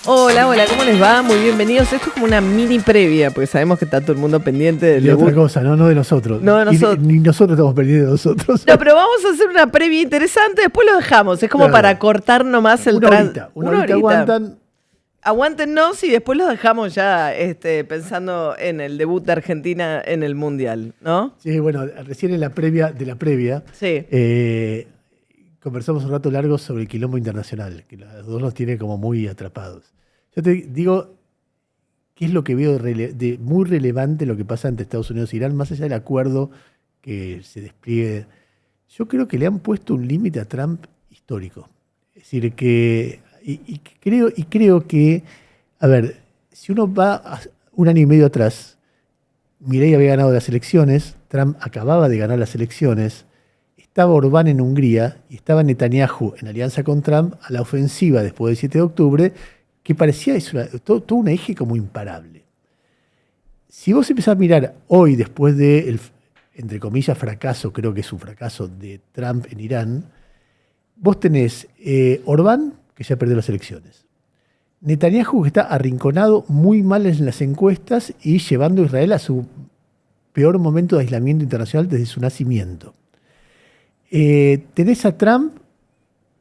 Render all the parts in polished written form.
Hola, hola, ¿cómo les va? Muy bienvenidos. Esto es como una mini previa, porque sabemos que está todo el mundo pendiente del De debut. otra cosa, no de nosotros. No de nosotros. Ni nosotros estamos pendientes de nosotros. No, pero vamos a hacer una previa interesante, después lo dejamos. Es como Claro. para cortar nomás el Una horita aguantan. Aguántennos y después los dejamos ya pensando en el debut de Argentina en el Mundial, ¿no? Sí, bueno, recién en la previa de la previa Sí. Conversamos un rato largo sobre el quilombo internacional, que los dos nos tiene como muy atrapados. Yo te digo, ¿qué es lo que veo de muy relevante lo que pasa entre Estados Unidos e Irán, más allá del acuerdo que se despliegue? Yo creo que le han puesto un límite a Trump histórico. Es decir, que creo que, a ver, si uno va a un año y medio atrás, Milei había ganado las elecciones, Trump acababa de ganar las elecciones, estaba Orbán en Hungría y estaba Netanyahu en alianza con Trump a la ofensiva después del 7 de octubre, que parecía todo un eje como imparable. Si vos empezás a mirar hoy, después del, entre comillas, fracaso, creo que es un fracaso de Trump en Irán, vos tenés Orbán, que ya perdió las elecciones. Netanyahu, que está arrinconado muy mal en las encuestas y llevando a Israel a su peor momento de aislamiento internacional desde su nacimiento. Tenés a Trump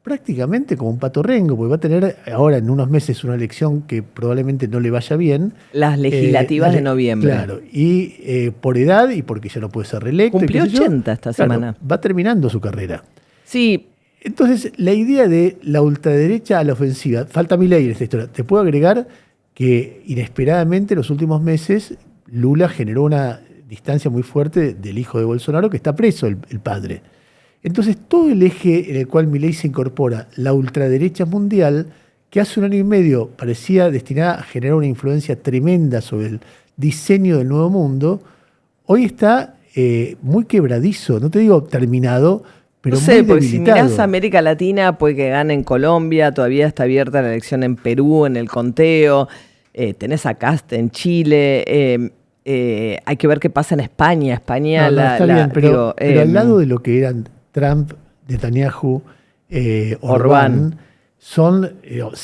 prácticamente como un pato rengo, porque va a tener ahora en unos meses una elección que probablemente no le vaya bien. Las legislativas de noviembre. Claro, y por edad y porque ya no puede ser reelecto. Cumplió 80 esta semana. Va terminando su carrera. Sí. Entonces, la idea de la ultraderecha a la ofensiva, falta Milei en esta historia. Te puedo agregar que inesperadamente en los últimos meses Lula generó una distancia muy fuerte del hijo de Bolsonaro, que está preso, el padre. Entonces, todo el eje en el cual Milei se incorpora, la ultraderecha mundial, que hace un año y medio parecía destinada a generar una influencia tremenda sobre el diseño del nuevo mundo, hoy está muy quebradizo, no te digo terminado, pero no sé, muy porque debilitado. si mirás América Latina, puede que gane en Colombia, todavía está abierta la elección en Perú, en el conteo, tenés a Cast en Chile, hay que ver qué pasa en España. Está bien, pero digo, al lado de lo que eran Trump, Netanyahu, Orbán, son...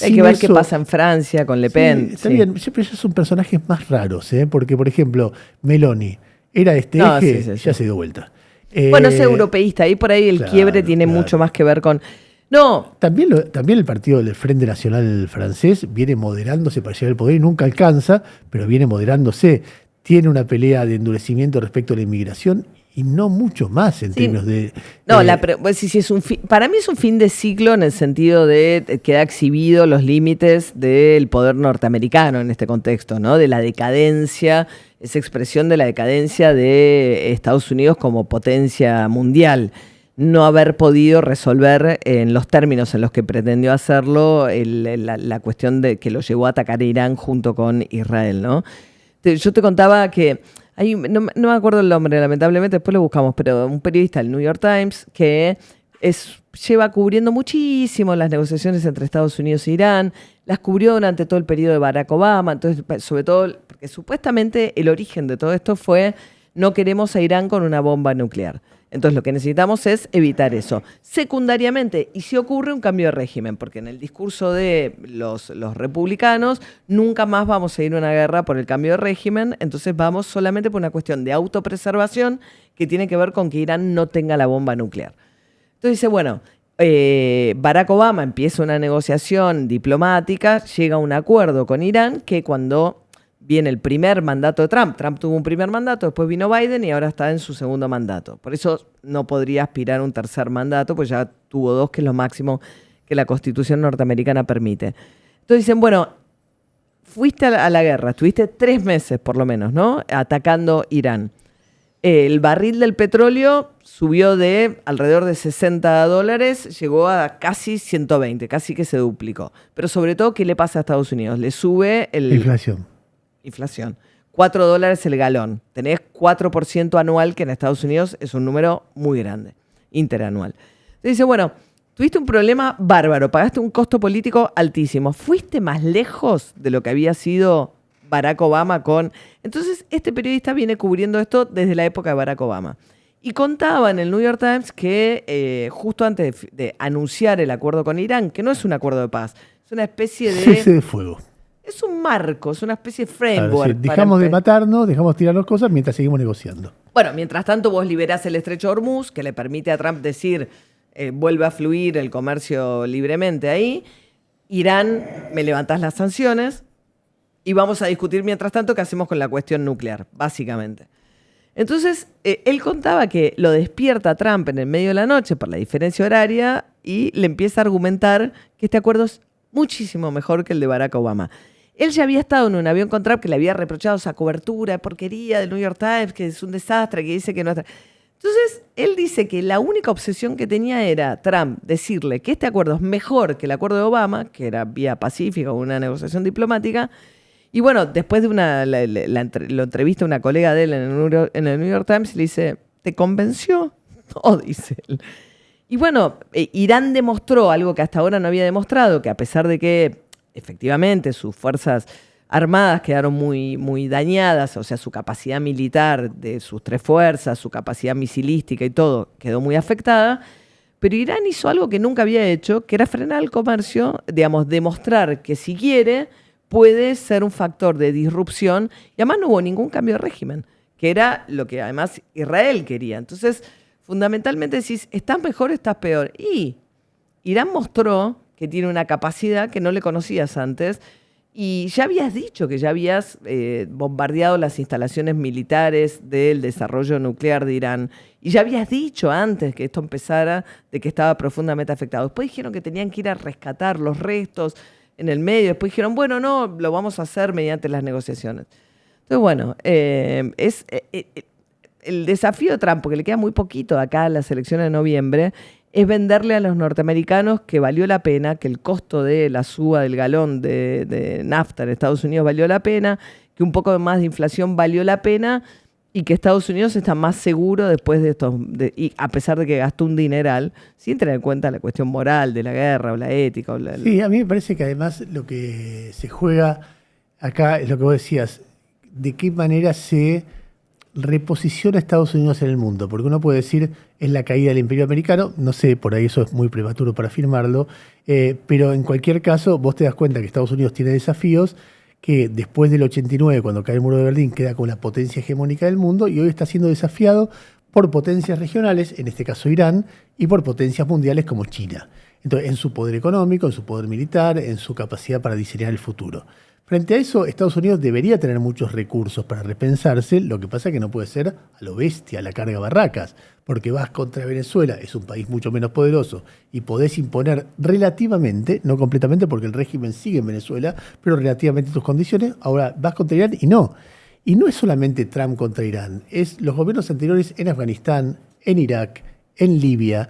hay que ver qué pasa en Francia con Le Pen. Sí, está bien, siempre ellos son personajes más raros, porque, por ejemplo, Meloni era de este eje, ya se dio vuelta. Bueno, es europeísta, ahí por ahí el quiebre tiene mucho más que ver con... No. También el partido del Frente Nacional francés viene moderándose para llegar al poder y nunca alcanza, pero viene moderándose. Tiene una pelea de endurecimiento respecto a la inmigración y no mucho más en términos de... No, para mí es un fin de ciclo en el sentido de que ha exhibido los límites del poder norteamericano en este contexto, ¿no? De la decadencia, esa expresión de la decadencia de Estados Unidos como potencia mundial. No haber podido resolver en los términos en los que pretendió hacerlo la cuestión de que lo llevó a atacar a Irán junto con Israel, ¿no? Yo te contaba que no me acuerdo el nombre, lamentablemente, después lo buscamos, pero un periodista del New York Times que lleva cubriendo muchísimo las negociaciones entre Estados Unidos e Irán, las cubrió durante todo el periodo de Barack Obama, entonces, sobre todo, porque supuestamente el origen de todo esto fue no queremos a Irán con una bomba nuclear. Entonces lo que necesitamos es evitar eso. Secundariamente, y si ocurre un cambio de régimen, porque en el discurso de los republicanos nunca más vamos a ir a una guerra por el cambio de régimen, entonces vamos solamente por una cuestión de autopreservación que tiene que ver con que Irán no tenga la bomba nuclear. Entonces dice, bueno, Barack Obama empieza una negociación diplomática, llega a un acuerdo con Irán que cuando... viene el primer mandato de Trump. Trump tuvo un primer mandato, después vino Biden y ahora está en su segundo mandato. Por eso no podría aspirar a un tercer mandato, pues ya tuvo 2, que es lo máximo que la Constitución norteamericana permite. Entonces dicen, bueno, fuiste a la guerra, estuviste 3 meses por lo menos, ¿no? Atacando Irán. El barril del petróleo subió de alrededor de $60, llegó a casi 120, casi que se duplicó. Pero sobre todo, ¿qué le pasa a Estados Unidos? Le sube inflación. $4 el galón. Tenés 4% anual, que en Estados Unidos es un número muy grande, interanual. Entonces dice, bueno, tuviste un problema bárbaro, pagaste un costo político altísimo. ¿Fuiste más lejos de lo que había sido Barack Obama con...? Entonces, este periodista viene cubriendo esto desde la época de Barack Obama. Y contaba en el New York Times que justo antes de anunciar el acuerdo con Irán, que no es un acuerdo de paz, es una especie de... Cese de fuego. Es un marco, es una especie de Claro, framework. es decir, dejamos de matarnos, dejamos de tirarnos cosas mientras seguimos negociando. Bueno, mientras tanto vos liberás el estrecho de Hormuz, que le permite a Trump decir, vuelve a fluir el comercio libremente ahí. Irán, me levantás las sanciones y vamos a discutir mientras tanto qué hacemos con la cuestión nuclear, básicamente. Entonces, él contaba que lo despierta a Trump en el medio de la noche por la diferencia horaria y le empieza a argumentar que este acuerdo es muchísimo mejor que el de Barack Obama. Él ya había estado en un avión con Trump que le había reprochado esa cobertura de porquería del New York Times, que es un desastre, que dice que no está... Entonces, él dice que la única obsesión que tenía era Trump decirle que este acuerdo es mejor que el acuerdo de Obama, que era vía pacífica, una negociación diplomática. Y bueno, después de lo entrevista una colega de él en el New York Times y le dice, ¿te convenció? No, dice él. Y bueno, Irán demostró algo que hasta ahora no había demostrado, que a pesar de que efectivamente sus fuerzas armadas quedaron muy, muy dañadas, o sea, su capacidad militar de sus 3 fuerzas, su capacidad misilística y todo, quedó muy afectada, pero Irán hizo algo que nunca había hecho, que era frenar el comercio, digamos, demostrar que si quiere puede ser un factor de disrupción, y además no hubo ningún cambio de régimen, que era lo que además Israel quería. Entonces, fundamentalmente decís, ¿estás mejor o estás peor? Y Irán mostró que tiene una capacidad que no le conocías antes, y ya habías dicho que ya habías bombardeado las instalaciones militares del desarrollo nuclear de Irán, y ya habías dicho antes que esto empezara de que estaba profundamente afectado. Después dijeron que tenían que ir a rescatar los restos en el medio, después dijeron, bueno, no, lo vamos a hacer mediante las negociaciones. Entonces, bueno, el desafío de Trump, porque le queda muy poquito acá a las elecciones de noviembre, es venderle a los norteamericanos que valió la pena, que el costo de la suba del galón de nafta en Estados Unidos valió la pena, que un poco más de inflación valió la pena y que Estados Unidos está más seguro después de estos, y a pesar de que gastó un dineral, sin tener en cuenta la cuestión moral de la guerra o la ética. Sí, a mí me parece que además lo que se juega acá es lo que vos decías, de qué manera se reposiciona a Estados Unidos en el mundo, porque uno puede decir es la caída del Imperio Americano, no sé, por ahí eso es muy prematuro para afirmarlo, pero en cualquier caso vos te das cuenta que Estados Unidos tiene desafíos, que después del 89, cuando cae el muro de Berlín, queda con la potencia hegemónica del mundo y hoy está siendo desafiado por potencias regionales, en este caso Irán, y por potencias mundiales como China. Entonces, en su poder económico, en su poder militar, en su capacidad para diseñar el futuro. Frente a eso, Estados Unidos debería tener muchos recursos para repensarse, lo que pasa es que no puede ser a lo bestia, a la carga barracas, porque vas contra Venezuela, es un país mucho menos poderoso, y podés imponer relativamente, no completamente porque el régimen sigue en Venezuela, pero relativamente tus condiciones, ahora vas contra Irán y no. Y no es solamente Trump contra Irán, es los gobiernos anteriores en Afganistán, en Irak, en Libia.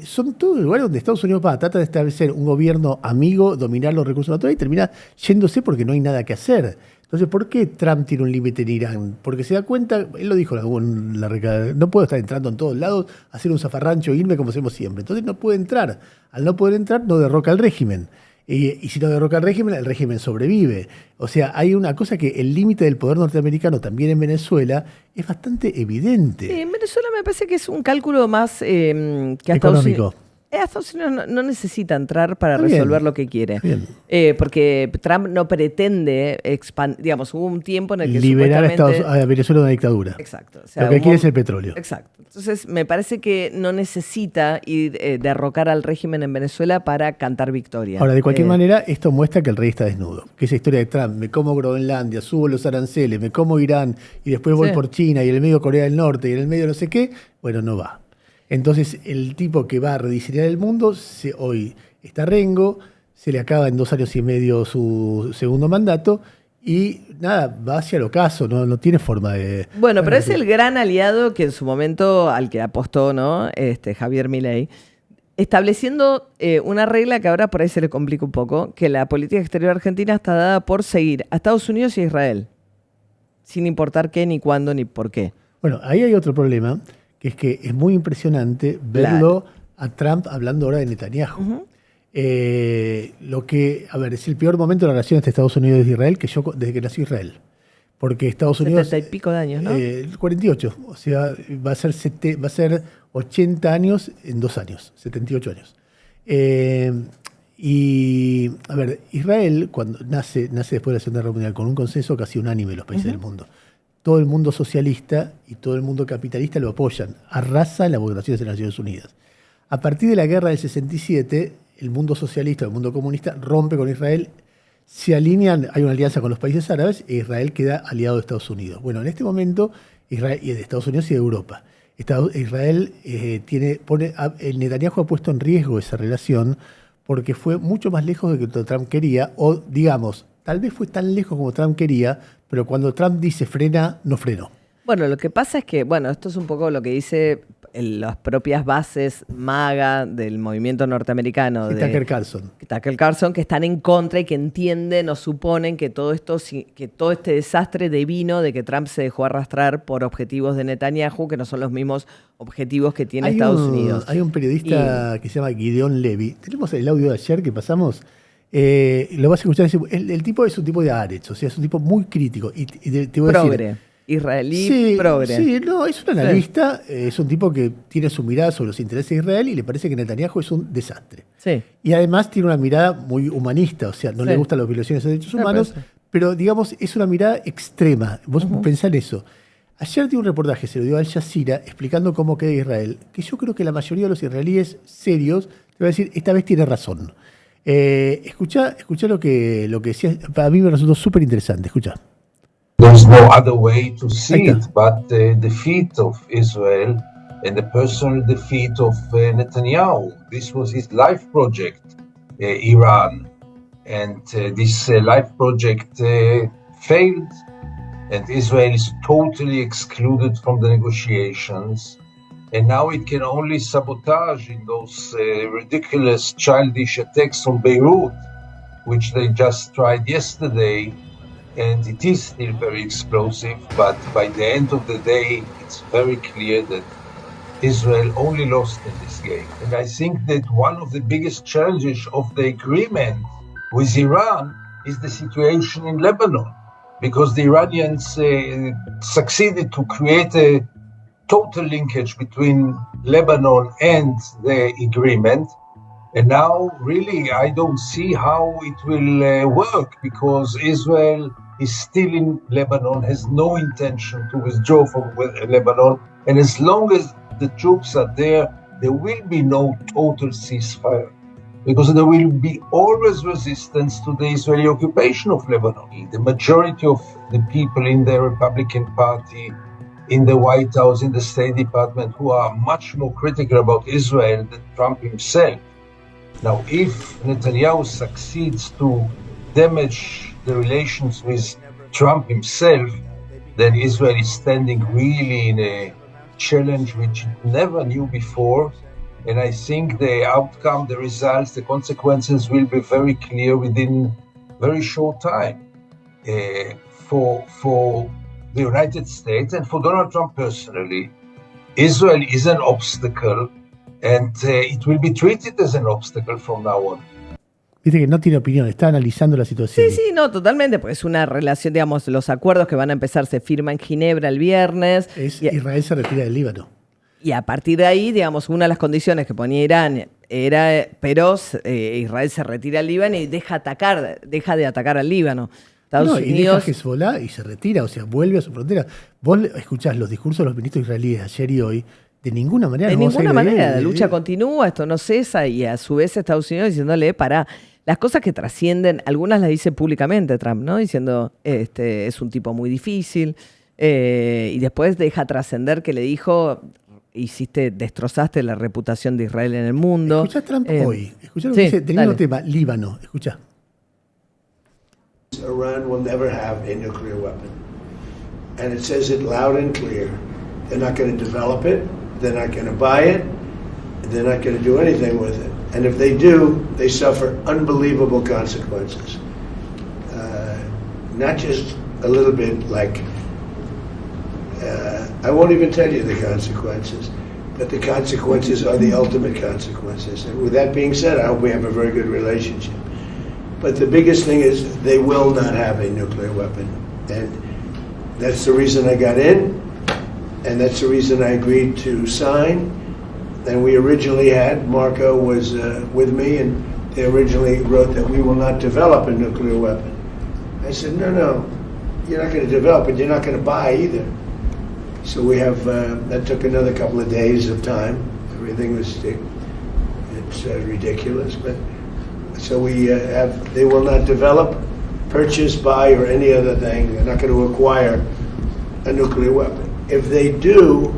Son todos lugares donde Estados Unidos trata de establecer un gobierno amigo, dominar los recursos naturales y termina yéndose porque no hay nada que hacer. Entonces, ¿por qué Trump tiene un límite en Irán? Porque se da cuenta, él lo dijo en la recada, no puedo estar entrando en todos lados, hacer un zafarrancho e irme como hacemos siempre. Entonces no puede entrar. Al no poder entrar, no derroca al régimen. Y si no derroca el régimen sobrevive. O sea, hay una cosa que el límite del poder norteamericano también en Venezuela es bastante evidente. Sí, en Venezuela me parece que es un cálculo más que económico. Estados Unidos no necesita entrar para resolver lo que quiere. Porque Trump no pretende expandir, digamos, hubo un tiempo en el que liberar a Venezuela de una dictadura. Exacto. O sea, lo que quiere es el petróleo. Exacto. Entonces, me parece que no necesita ir derrocar al régimen en Venezuela para cantar victoria. Ahora, de cualquier manera, esto muestra que el rey está desnudo. Que esa historia de Trump, me como Groenlandia, subo los aranceles, me como Irán, y después voy por China, y en el medio Corea del Norte, y en el medio no sé qué, bueno, no va. Entonces, el tipo que va a rediseñar el mundo, hoy está rengo, se le acaba en 2 años y medio su segundo mandato y nada, va hacia el ocaso, no tiene forma de... Bueno, pero es el gran aliado que en su momento al que apostó, ¿no? Javier Milei, estableciendo una regla que ahora por ahí se le complica un poco, que la política exterior argentina está dada por seguir a Estados Unidos y a Israel, sin importar qué, ni cuándo, ni por qué. Bueno, ahí hay otro problema, que es que es muy impresionante verlo a Trump hablando ahora de Netanyahu. Uh-huh. Es el peor momento de la relación entre Estados Unidos y Israel desde que nació Israel. porque Estados Unidos... 70 y pico de años, ¿no? 48, o sea, va a ser 80 años en 2 años, 78 años. Y, a ver, Israel, cuando nace después de la Segunda Guerra Mundial, con un consenso casi unánime de los países del mundo. Todo el mundo socialista y todo el mundo capitalista lo apoyan, arrasan las votaciones de las Naciones Unidas. A partir de la guerra del 67, el mundo socialista, el mundo comunista, rompe con Israel, se alinean, hay una alianza con los países árabes e Israel queda aliado de Estados Unidos. Bueno, en este momento, Israel, y de Estados Unidos y de Europa. Israel Netanyahu ha puesto en riesgo esa relación porque fue mucho más lejos de lo que Trump quería, o digamos, tal vez fue tan lejos como Trump quería, pero cuando Trump dice frena, no frenó. Bueno, lo que pasa es que, esto es un poco lo que dice las propias bases MAGA del movimiento norteamericano. Sí, Tucker Carlson. Tucker Carlson, que están en contra y que entienden o suponen que todo este desastre devino de que Trump se dejó arrastrar por objetivos de Netanyahu, que no son los mismos objetivos que tiene Estados Unidos. Hay un periodista que se llama Gideon Levy. Tenemos el audio de ayer que pasamos. Lo vas a escuchar. El tipo es un tipo de Haaretz, o sea, es un tipo muy crítico. Y te voy a decir, israelí progre. Sí, no, es un analista, es un tipo que tiene su mirada sobre los intereses de Israel y le parece que Netanyahu es un desastre. Sí. Y además tiene una mirada muy humanista, o sea, no le gustan las violaciones de derechos humanos, pero digamos, es una mirada extrema. Vos pensá en eso. Ayer dio un reportaje, se lo dio a Al Jazeera, explicando cómo queda Israel, que yo creo que la mayoría de los israelíes serios te va a decir, esta vez tiene razón. Escuchá lo que decía, para mí me resultó súper interesante, escuchá. There's no other way to see it but the defeat of Israel and the personal defeat of Netanyahu. This was his life project, Iran. And this life project failed, and Israel is totally excluded from the negotiations. And now it can only sabotage in those ridiculous, childish attacks on Beirut, which they just tried yesterday. And it is still very explosive, but by the end of the day, it's very clear that Israel only lost in this game. And I think that one of the biggest challenges of the agreement with Iran is the situation in Lebanon, because the Iranians succeeded to create a total linkage between Lebanon and the agreement. And now, really, I don't see how it will work, because Israel is still in Lebanon, has no intention to withdraw from Lebanon. And as long as the troops are there, there will be no total ceasefire, because there will be always resistance to the Israeli occupation of Lebanon. The majority of the people in the Republican Party, in the White House, in the State Department, who are much more critical about Israel than Trump himself. Now, if Netanyahu succeeds to damage the relations with Trump himself, then Israel is standing really in a challenge which it never knew before. And I think the outcome, the results, the consequences will be very clear within very short time. For the United States and for Donald Trump personally, Israel is an obstacle, and it will be treated as an obstacle from now on. Viste que no tiene opinión, está analizando la situación. Sí, no, totalmente, pues es una relación, digamos, los acuerdos que van a empezar se firman en Ginebra el viernes. Israel se retira del Líbano. Y a partir de ahí, digamos, una de las condiciones que ponía Irán era, pero Israel se retira del Líbano y deja de atacar al Líbano. Estados Unidos... Y deja Hezbollah y se retira, o sea, vuelve a su frontera. Vos escuchás los discursos de los ministros israelíes ayer y hoy, de ninguna manera. De ninguna manera, la lucha continúa, esto no cesa, y a su vez Estados Unidos diciéndole, pará, las cosas que trascienden, algunas las dice públicamente Trump, ¿no? Diciendo, es un tipo muy difícil, y después deja trascender que le dijo, destrozaste la reputación de Israel en el mundo. Escuchá Trump hoy, escuchá lo que dice, teniendo el tema, Líbano, escuchá. Iran will never have a nuclear weapon. And it says it loud and clear. They're not going to develop it, they're not going to buy it, they're not going to do anything with it. And if they do, they suffer unbelievable consequences. Not just a little bit like, I won't even tell you the consequences, but the consequences are the ultimate consequences. And with that being said, I hope we have a very good relationship. But the biggest thing is they will not have a nuclear weapon. And That's the reason I got in, and that's the reason I agreed to sign. And we originally had, Marco was with me, and they originally wrote that we will not develop a nuclear weapon. I said, no, you're not going to develop it, you're not going to buy either. So we have, that took another couple of days of time. Everything was, it's ridiculous, but so we have, they will not develop, purchase, buy, or any other thing. They're not going to acquire a nuclear weapon. If they do,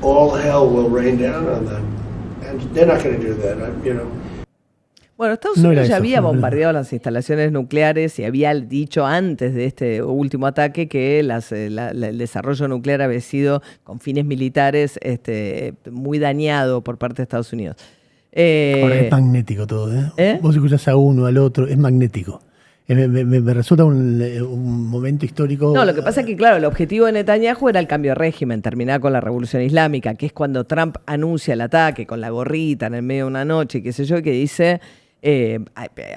all hell will rain down on them. And they're not going to do that, Bueno, Estados Unidos ya había bombardeado las instalaciones nucleares y había dicho antes de este último ataque que el desarrollo nuclear había sido con fines militares muy dañado por parte de Estados Unidos. Ahora es magnético todo, ¿eh? Vos escuchás a uno, al otro, es magnético. Me resulta un momento histórico. No, lo que pasa es que, claro, el objetivo de Netanyahu era el cambio de régimen, terminar con la revolución islámica, que es cuando Trump anuncia el ataque con la gorrita en el medio de una noche, qué sé yo, que dice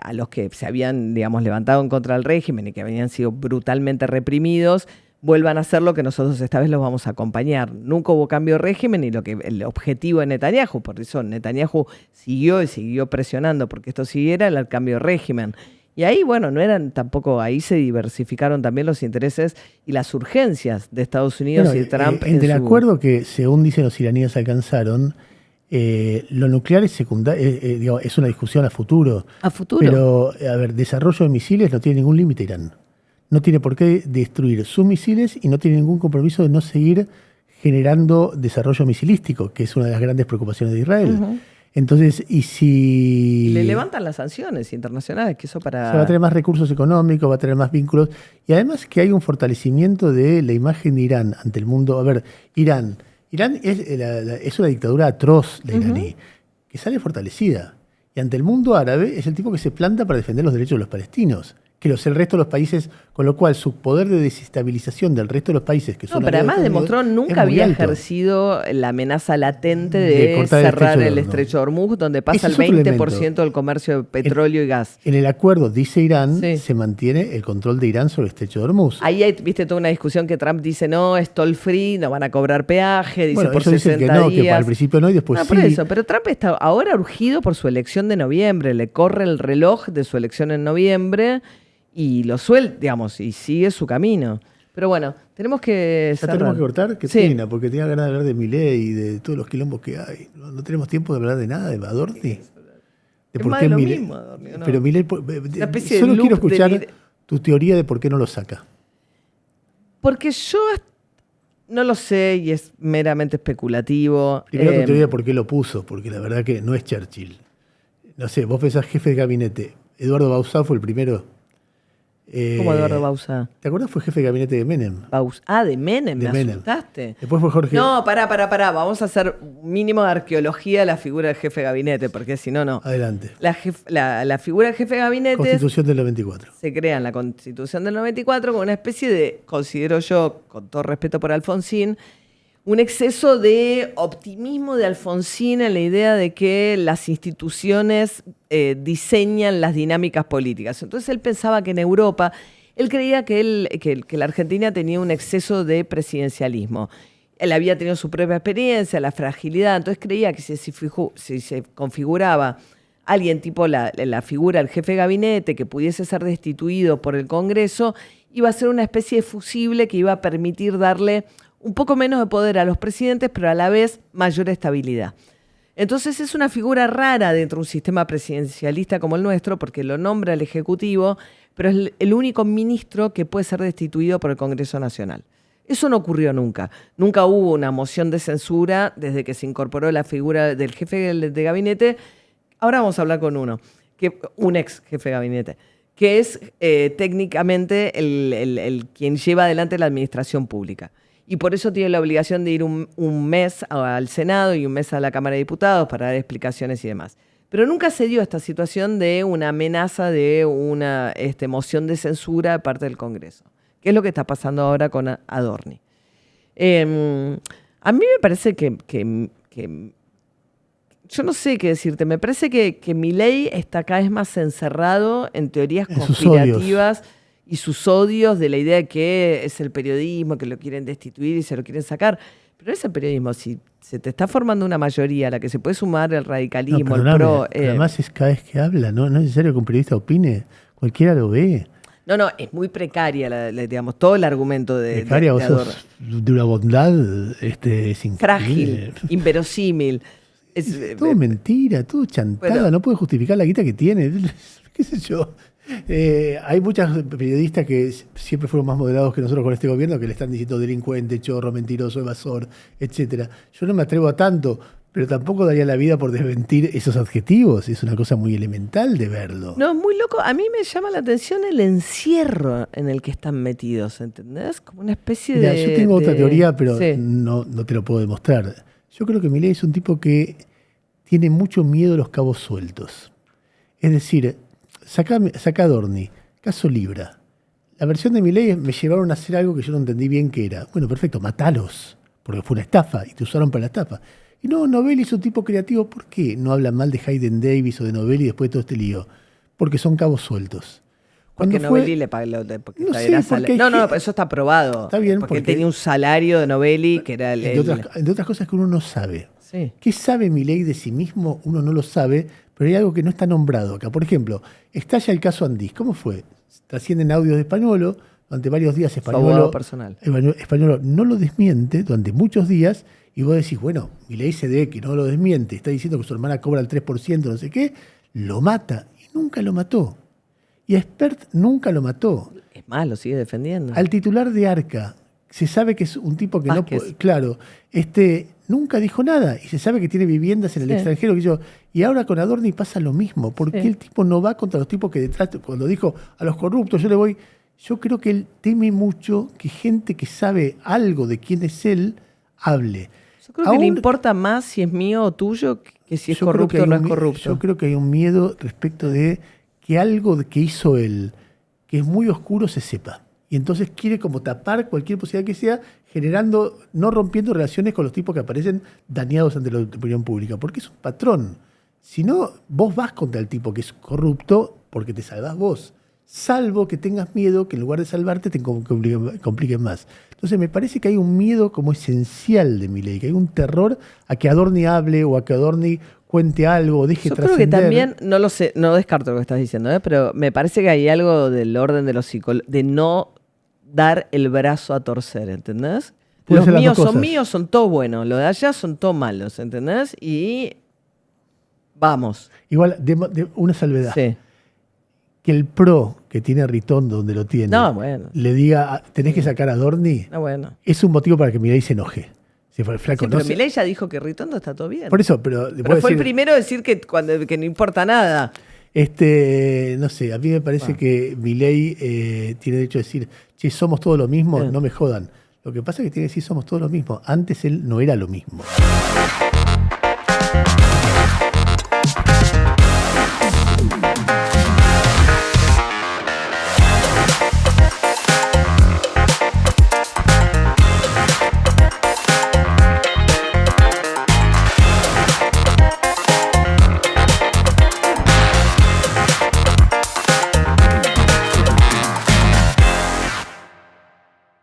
a los que se habían, digamos, levantado en contra del régimen y que habían sido brutalmente reprimidos, vuelvan a hacer lo que nosotros esta vez los vamos a acompañar. Nunca hubo cambio de régimen y el objetivo de Netanyahu, por eso Netanyahu siguió presionando porque esto siguiera, era el cambio de régimen. Y ahí, bueno, no eran tampoco, ahí se diversificaron también los intereses y las urgencias de Estados Unidos y de Trump. Entre el acuerdo que, según dicen los iraníes, alcanzaron, lo nuclear es secundario, es una discusión a futuro. A futuro. Pero, a ver, desarrollo de misiles no tiene ningún límite Irán. No tiene por qué destruir sus misiles y no tiene ningún compromiso de no seguir generando desarrollo misilístico, que es una de las grandes preocupaciones de Israel. Uh-huh. Entonces, y si... Le levantan las sanciones internacionales, que eso para... va a tener más recursos económicos, va a tener más vínculos, y además que hay un fortalecimiento de la imagen de Irán ante el mundo. A ver, Irán es una dictadura atroz, la iraní, que sale fortalecida. Y ante el mundo árabe es el tipo que se planta para defender los derechos de los palestinos. Que el resto de los países, con lo cual su poder de desestabilización del resto de los países que son... No, pero además demostró nunca había ejercido la amenaza latente de cerrar el estrecho de Hormuz, donde pasa el 20% del comercio de petróleo y gas. En el acuerdo, dice Irán, se mantiene el control de Irán sobre el estrecho de Hormuz. Ahí hay, viste, toda una discusión que Trump dice, no, es toll free, no van a cobrar peaje, dice por 60 que no, días. Que al principio no y después sí. Por eso, pero Trump está ahora urgido por su elección de noviembre, le corre el reloj de su elección en noviembre y lo suelta, digamos, y sigue su camino. Pero bueno, tenemos que cerrar. ¿Ya tenemos que cortar? Qué pena, porque tenía ganas de hablar de Milei y de todos los quilombos que hay. No tenemos tiempo de hablar de nada, de Adorni. De por qué Milei. ¿No? Pero Milei, solo quiero escuchar tu teoría de por qué no lo saca. Porque yo no lo sé y es meramente especulativo. Primero tu teoría de por qué lo puso, porque la verdad que no es Churchill. No sé, vos pensás jefe de gabinete. Eduardo Bauzá fue el primero. ¿Cómo Eduardo Bauzá? ¿Te acuerdas? Fue jefe de gabinete de Menem. De Menem, me asustaste. Después fue Jorge... No, pará. Vamos a hacer un mínimo de arqueología de la figura del jefe de gabinete, porque si no, no. Adelante. La figura del jefe de gabinete... Constitución del 94. Se crea en la Constitución del 94 con una especie de, considero yo, con todo respeto por Alfonsín, un exceso de optimismo de Alfonsín en la idea de que las instituciones diseñan las dinámicas políticas. Entonces él pensaba que en Europa, él creía que la Argentina tenía un exceso de presidencialismo. Él había tenido su propia experiencia, la fragilidad, entonces creía que si se configuraba alguien tipo la figura del jefe de gabinete que pudiese ser destituido por el Congreso, iba a ser una especie de fusible que iba a permitir darle un poco menos de poder a los presidentes, pero a la vez mayor estabilidad. Entonces es una figura rara dentro de un sistema presidencialista como el nuestro, porque lo nombra el Ejecutivo, pero es el único ministro que puede ser destituido por el Congreso Nacional. Eso no ocurrió nunca. Nunca hubo una moción de censura desde que se incorporó la figura del jefe de gabinete. Ahora vamos a hablar con un ex jefe de gabinete, que es técnicamente quien lleva adelante la administración pública. Y por eso tiene la obligación de ir un mes al Senado y un mes a la Cámara de Diputados para dar explicaciones y demás. Pero nunca se dio esta situación de una amenaza de una moción de censura de parte del Congreso, que es lo que está pasando ahora con Adorni. A mí me parece que yo no sé qué decirte, me parece que Milei está cada vez más encerrado en teorías conspirativas y sus odios de la idea de que es el periodismo, que lo quieren destituir y se lo quieren sacar. Pero ese periodismo, si se te está formando una mayoría a la que se puede sumar el radicalismo, el pro... además es cada vez que habla, no es necesario que un periodista opine, cualquiera lo ve. No, es muy precaria, digamos, todo el argumento de Precaria, vos Adorno. sos de una bondad es increíble. Frágil, inverosímil. Todo mentira, todo chantada, Bueno. no puede justificar la guita que tiene, qué sé yo. Hay muchos periodistas que siempre fueron más moderados que nosotros con este gobierno, que le están diciendo delincuente, chorro, mentiroso, evasor, etcétera. Yo no me atrevo a tanto, pero tampoco daría la vida por desmentir esos adjetivos. Es una cosa muy elemental de verlo. No, es muy loco. A mí me llama la atención el encierro en el que están metidos, ¿entendés? Como una especie Mirá, de... yo tengo otra teoría, pero Sí. no te lo puedo demostrar. Yo creo que Milei es un tipo que tiene mucho miedo a los cabos sueltos. Es decir, saca a Dorni, caso Libra. La versión de Milei es, me llevaron a hacer algo que yo no entendí bien qué era. Bueno, perfecto, matalos, porque fue una estafa y te usaron para la estafa. Y no, Novelli es un tipo creativo. ¿Por qué no hablan mal de Hayden Davis o de Novelli después de todo este lío? Porque son cabos sueltos. Porque Cuando fue- Novelli le pagó... Porque No era sé, porque hay no, que- eso está probado. Está bien, porque él porque- tenía un salario de Novelli que era entre otras cosas que uno no sabe. Sí. ¿Qué sabe Milei de sí mismo? Uno no lo sabe, pero hay algo que no está nombrado acá. Por ejemplo, estalla el caso Andís. ¿Cómo fue? Trascienden audios de Españolo, durante varios días Su abogado Españolo, personal. Españolo no lo desmiente durante muchos días, y vos decís, bueno, Milei se ve que no lo desmiente, está diciendo que su hermana cobra el 3%, no sé qué, lo mata, y nunca lo mató. Y a Spert nunca lo mató. Es más, lo sigue defendiendo. Al titular de Arca, se sabe que es un tipo que Vázquez. no... Claro, nunca dijo nada y se sabe que tiene viviendas en el Sí. extranjero. Y ahora con Adorni pasa lo mismo. ¿Por qué Sí. el tipo no va contra los tipos que detrás, cuando dijo a los corruptos, yo le voy... Yo creo que él teme mucho que gente que sabe algo de quién es él hable. Yo creo que le importa más si es mío o tuyo que si es Yo creo corrupto que o hay no un es mi- corrupto. Yo creo que hay un miedo respecto de que algo que hizo él, que es muy oscuro, se sepa. Y entonces quiere como tapar cualquier posibilidad que sea, generando, no rompiendo relaciones con los tipos que aparecen dañados ante la opinión pública, porque es un patrón. Si no, vos vas contra el tipo que es corrupto porque te salvás vos. Salvo que tengas miedo que en lugar de salvarte te compliquen más. Entonces me parece que hay un miedo como esencial de Milei, que hay un terror a que Adorni hable o a que Adorni cuente algo o deje Yo creo que trascender. también, no lo sé, no descarto lo que estás diciendo, pero me parece que hay algo del orden de los de no dar el brazo a torcer, ¿entendés? Puede Los ser las míos dos son cosas. míos, son todos buenos, los de allá son todos malos, ¿entendés? Y vamos. Igual, de una salvedad. Sí. Que el pro que tiene Ritondo, donde lo tiene, No, bueno. le diga, tenés que sacar a Adorni, No, bueno. es un motivo para que Milei se enoje. Si fue el flaco, Sí, no pero sé- Milei ya dijo que Ritondo está todo bien. Por eso, pero, Pero fue el primero a decir que no importa nada. no sé, a mí me parece que Milei tiene derecho a decir, che, somos todos lo mismo, Sí. no me jodan. Lo que pasa es que tiene que decir somos todos lo mismo. Antes él no era lo mismo.